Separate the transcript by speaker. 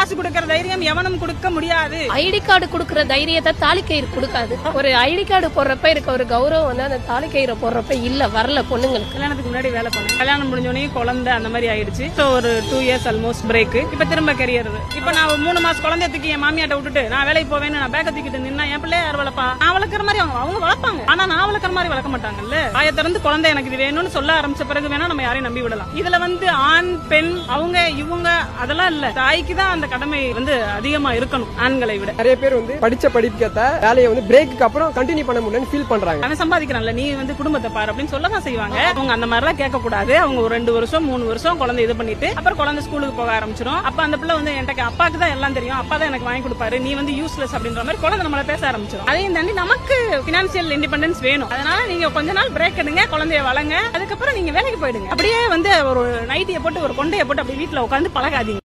Speaker 1: காசு கொடுக்கற தைரியம் எவனும் கொடுக்க முடியாது.
Speaker 2: ஐடி கார்டு கொடுக்கற தைரியத்தை தாலிக்கயிறு கொடுக்காது. ஒரு ஐடி கார்டு போடுறப்ப இருக்க ஒரு கௌரவம் வந்து அந்த தாலிக்கயிறு போடுறப்ப இல்ல வரல பொண்ணுங்களுக்கு.
Speaker 1: கல்யாணத்துக்கு முன்னாடி வேலை பண்ணேன். கல்யாணம் முடிஞ்சோடனே குழந்தை அந்த மாதிரி ஆயிடுச்சு. ஒரு 2 years ஆல்மோஸ்ட் பிரேக். இப்ப திரும்ப கரியர். இப்ப நான் 3 மாசம் குழந்தைய தூக்கி என் மாமியாட்ட விட்டுட்டு நான் வேலைக்கு போவேன்னு நான் பேக்க தூக்கிட்டு நின்னா என் பிள்ளை யார் வளர்ப்பா? நான் வளர்க்குற மாதிரி அவங்க வளர்ப்பாங்க. ஆனா நான் வளர்க்குற மாதிரி வளர்க்க மாட்டாங்கல்ல. ஆய திறந்து குழந்தை எனக்கு இது வேணும்னு சொல்ல ஆரம்பிச்ச பிறகு வேணா நம்ம யாரையும் நம்பி விடலாம். இதுல வந்து ஆண் பெண் அவங்க இவங்க அதெல்லாம் இல்ல. தாய்க்கு தான் அந்த கடமை வந்து அதிகமா இருக்கணும் ஆண்களை விட.
Speaker 3: நிறைய பேர் வந்து படிச்ச படிப்புக்கேத்த வேலையை வந்து பிரேக்கு அப்புறம் கண்டினியூ பண்ண முடியலன்னு ஃபீல் பண்றாங்க.
Speaker 1: அவன் சம்பாதிக்கிறான்ல, நீ வந்து குடும்பத்தை பாரு அப்படின்னு சொல்லதான் செய்வாங்க. அவங்க அந்த மாதிரி எல்லாம் கேட்க கூடாது. அவங்க ஒரு 2 வருஷம் 3 வருஷம் குழந்தை இது பண்ணிட்டு அப்புறம் குழந்தை ஸ்கூலுக்கு போக ஆரம்பிச்சிடும். அப்ப அந்த பிள்ளை வந்து என்கிட்ட அப்பாக்கு தான் எல்லாம் தெரியும், அப்பா தான் எனக்கு வாங்கி கொடுப்பாரு, நீ வந்து யூஸ்லெஸ் அப்படின்ற மாதிரி குழந்தை நம்மள பேச ஆரம்பிச்சிடும். அதையும் தாண்டி நமக்கு பினான்சியல் இண்டிபெண்டன்ஸ் வேணும். அதனால நீங்க கொஞ்ச நாள் பிரேக் எடுங்க, குழந்தைய வளங்க, அதுக்கப்புறம் நீங்க வேலைக்கு போயிடுங்க. அப்படியே வந்து ஒரு நைட்டியை போட்டு ஒரு கொண்டையை போட்டு அப்படி வீட்டுல உட்காந்து பழகாதீங்க.